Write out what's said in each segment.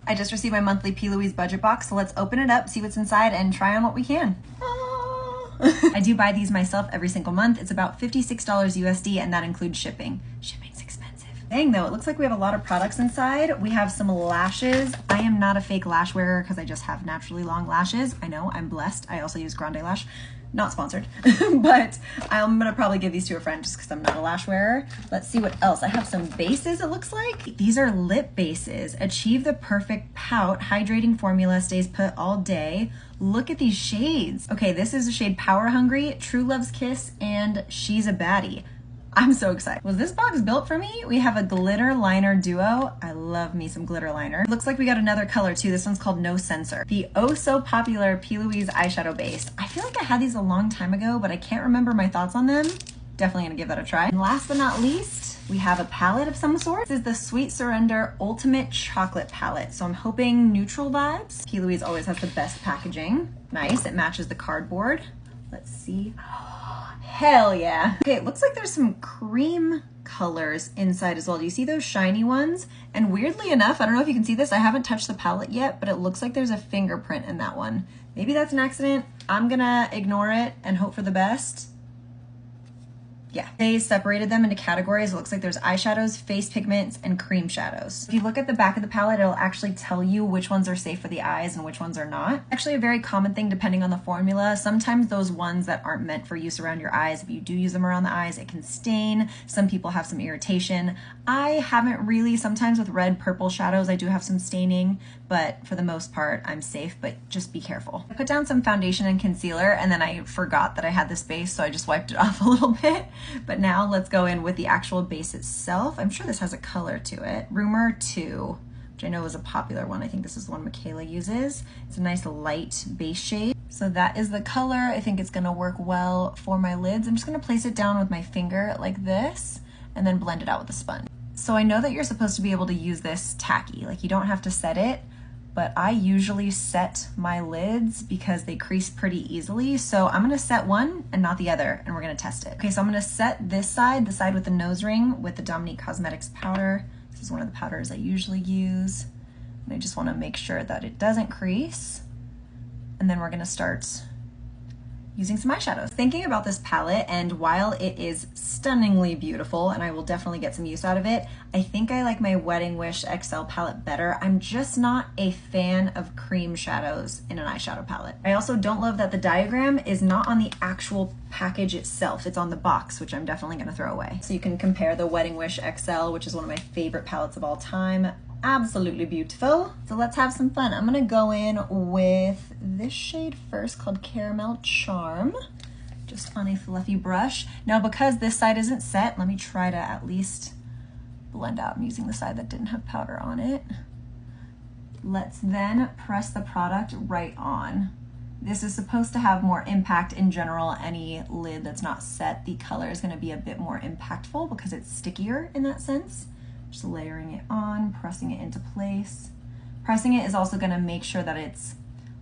I just received my monthly Louise Budget Box, so let's open it up, see what's inside, and try on what we can. I do buy these myself every single month. It's about $56 USD, and that includes shipping. Shipping's expensive. Dang though, it looks like we have a lot of products inside. We have some lashes. I am not a fake lash wearer because I just have naturally long lashes. I know, I'm blessed. I also use Grande Lash. Not sponsored, but I'm gonna probably give these to a friend just because I'm not a lash wearer. Let's see what else. I have some bases, it looks like. These are lip bases. Achieve the perfect pout. Hydrating formula, stays put all day. Look at these shades. Okay, this is the shade Power Hungry, True Love's Kiss, and She's a Baddie. I'm so excited. Was this box built for me? We have a glitter liner duo. I love me some glitter liner. Looks like we got another color too. This one's called No Censor. The oh so popular P. Louise eyeshadow base. I feel like I had these a long time ago, but I can't remember my thoughts on them. Definitely gonna give that a try. And last but not least, we have a palette of some sort. This is the Sweet Surrender Ultimate Chocolate Palette. So I'm hoping neutral vibes. P. Louise always has the best packaging. Nice, it matches the cardboard. Let's see. Hell yeah. Okay, it looks like there's some cream colors inside as well. Do you see those shiny ones? And weirdly enough, I don't know if you can see this, I haven't touched the palette yet, but it looks like there's a fingerprint in that one. Maybe that's an accident. I'm gonna ignore it and hope for the best. Yeah, they separated them into categories. It looks like there's eyeshadows, face pigments, and cream shadows. If you look at the back of the palette, it'll actually tell you which ones are safe for the eyes and which ones are not. Actually a very common thing depending on the formula. Sometimes those ones that aren't meant for use around your eyes, if you do use them around the eyes, it can stain. Some people have some irritation. I haven't really. Sometimes with red, purple shadows, I do have some staining, but for the most part, I'm safe, but just be careful. I put down some foundation and concealer, and then I forgot that I had this base, so I just wiped it off a little bit. But now let's go in with the actual base itself. I'm sure this has a color to it. Rumor 2, which I know is a popular one. I think this is the one Michaela uses. It's a nice light base shade. So that is the color. I think it's gonna work well for my lids. I'm just gonna place it down with my finger like this, and then blend it out with a sponge. So I know that you're supposed to be able to use this tacky, like you don't have to set it, but I usually set my lids because they crease pretty easily. So I'm gonna set one and not the other, and we're gonna test it. Okay, so I'm gonna set this side, the side with the nose ring, with the Dominique Cosmetics powder. This is one of the powders I usually use. And I just wanna make sure that it doesn't crease. And then we're gonna start using some eyeshadows. Thinking about this palette, and while it is stunningly beautiful and I will definitely get some use out of it, I think I like my Wedding Wish XL palette better. I'm just not a fan of cream shadows in an eyeshadow palette. I also don't love that the diagram is not on the actual package itself. It's on the box, which I'm definitely gonna throw away. So you can compare the Wedding Wish XL, which is one of my favorite palettes of all time. Absolutely beautiful. So let's have some fun. I'm gonna go in with this shade first, called Caramel Charm, just on a fluffy brush. Now, because this side isn't set, let me try to at least blend out. I'm using the side that didn't have powder on it. Let's then press the product right on. This is supposed to have more impact in general. Any lid that's not set, the color is gonna be a bit more impactful because it's stickier in that sense. Just layering it on, pressing it into place. Pressing it is also gonna make sure that it's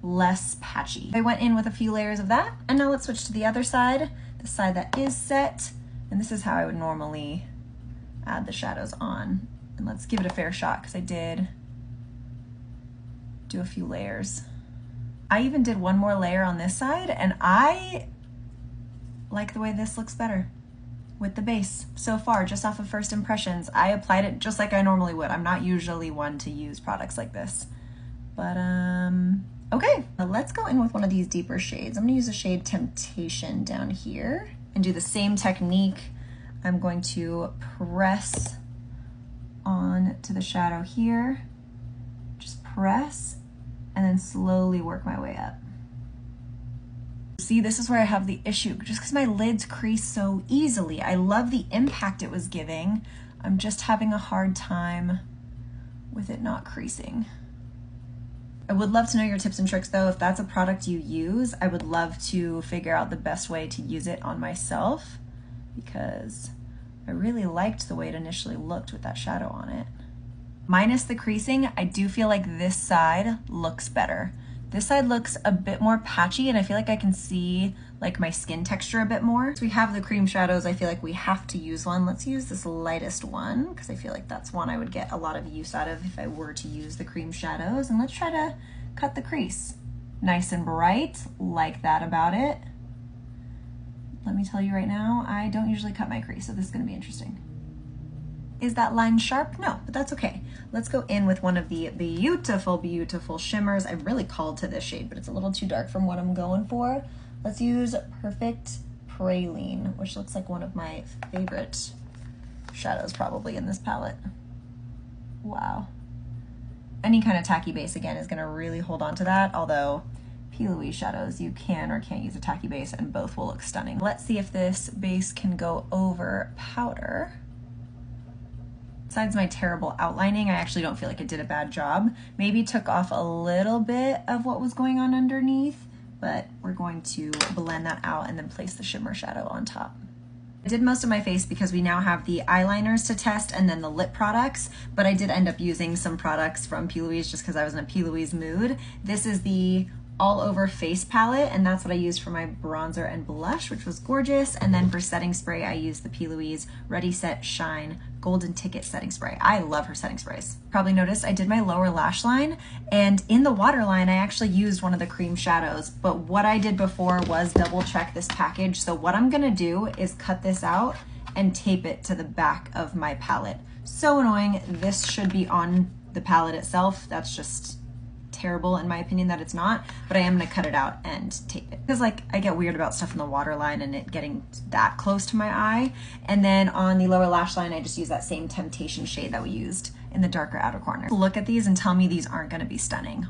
less patchy. I went in with a few layers of that, and now let's switch to the other side, the side that is set. And this is how I would normally add the shadows on. And let's give it a fair shot, because I did do a few layers. I even did one more layer on this side, and I like the way this looks better with the base. So far, just off of first impressions, I applied it just like I normally would. I'm not usually one to use products like this, but okay. Now let's go in with one of these deeper shades. I'm gonna use the shade Temptation down here and do the same technique. I'm going to press on to the shadow here, just press, and then slowly work my way up. See, this is where I have the issue, just because my lids crease so easily. I love the impact it was giving. I'm just having a hard time with it not creasing. I would love to know your tips and tricks though. If that's a product you use, I would love to figure out the best way to use it on myself, because I really liked the way it initially looked with that shadow on it. Minus the creasing, I do feel like this side looks better. This side looks a bit more patchy, and I feel like I can see like my skin texture a bit more. So we have the cream shadows. I feel like we have to use one. Let's use this lightest one because I feel like that's one I would get a lot of use out of if I were to use the cream shadows. And let's try to cut the crease. Nice and bright, like that about it. Let me tell you right now, I don't usually cut my crease, so this is gonna be interesting. Is that line sharp? No, but that's okay. Let's go in with one of the beautiful, beautiful shimmers. I'm really called to this shade, but it's a little too dark from what I'm going for. Let's use Perfect Praline, which looks like one of my favorite shadows probably in this palette. Wow. Any kind of tacky base, again, is gonna really hold on to that, although P. Louise shadows, you can or can't use a tacky base and both will look stunning. Let's see if this base can go over powder. Besides my terrible outlining, I actually don't feel like it did a bad job. Maybe took off a little bit of what was going on underneath, but we're going to blend that out and then place the shimmer shadow on top. I did most of my face because we now have the eyeliners to test and then the lip products, but I did end up using some products from P. Louise just because I was in a P. Louise mood. This is the all over face palette, and that's what I used for my bronzer and blush, which was gorgeous. And then for setting spray, I used the P. Louise Ready Set Shine Golden Ticket setting spray. I love her setting sprays. Probably noticed I did my lower lash line, and in the waterline I actually used one of the cream shadows, but what I did before was double check this package. So what I'm gonna do is cut this out and tape it to the back of my palette. So annoying. This should be on the palette itself. That's just terrible in my opinion that it's not, but I am gonna cut it out and tape it because like I get weird about stuff in the waterline and it getting that close to my eye. And then on the lower lash line I just use that same Temptation shade that we used in the darker outer corner. Look at these and tell me these aren't gonna be stunning.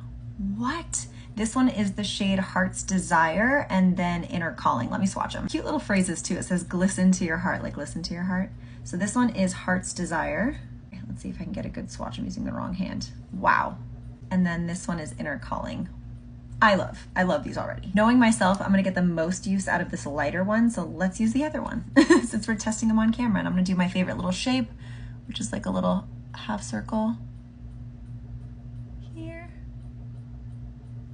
What? This one is the shade Heart's Desire and then Inner Calling. Let me swatch them. Cute little phrases too. It says glisten to your heart, like listen to your heart. So this one is Heart's Desire. Okay, let's see if I can get a good swatch. I'm using the wrong hand. Wow. And then this one is Inner Calling. I love these already. Knowing myself, I'm gonna get the most use out of this lighter one, so let's use the other one since we're testing them on camera. And I'm gonna do my favorite little shape, which is like a little half circle here.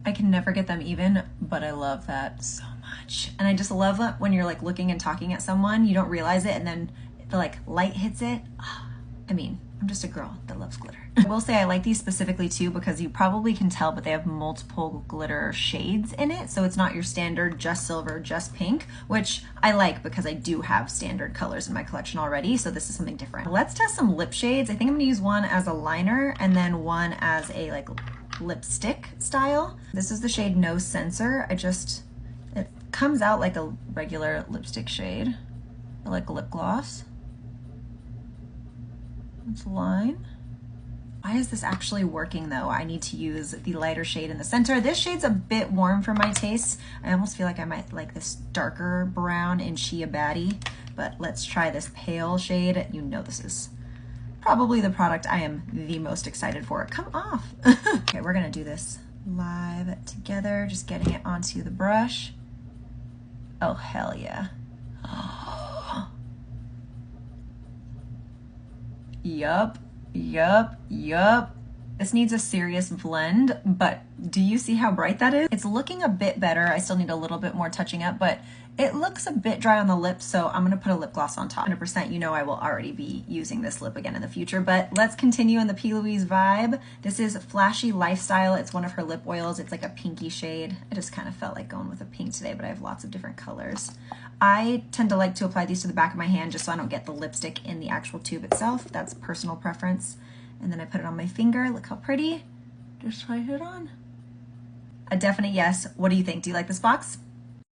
I can never get them even, but I love that so much. And I just love that when you're like looking and talking at someone, you don't realize it, and then the like light hits it. I mean, I'm just a girl that loves glitter. I will say I like these specifically too because you probably can tell, but they have multiple glitter shades in it. So it's not your standard just silver, just pink, which I like because I do have standard colors in my collection already. So this is something different. Let's test some lip shades. I think I'm gonna use one as a liner and then one as a like lipstick style. This is the shade No Censor. It comes out like a regular lipstick shade, or like a lip gloss. Let's line. Why is this actually working though? I need to use the lighter shade in the center. This shade's a bit warm for my taste. I almost feel like I might like this darker brown in Shea Baddie, but let's try this pale shade. You know this is probably the product I am the most excited for. Come off. Okay, we're gonna do this live together, just getting it onto the brush. Oh, hell yeah. Yup. This needs a serious blend, but do you see how bright that is? It's looking a bit better. I still need a little bit more touching up, but it looks a bit dry on the lips, so I'm gonna put a lip gloss on top. 100%, you know I will already be using this lip again in the future, but let's continue in the P. Louise vibe. This is Flashy Lifestyle. It's one of her lip oils. It's like a pinky shade. I just kind of felt like going with a pink today, but I have lots of different colors. I tend to like to apply these to the back of my hand just so I don't get the lipstick in the actual tube itself. That's personal preference. And then I put it on my finger. Look how pretty. Just try it on. A definite yes. What do you think? Do you like this box?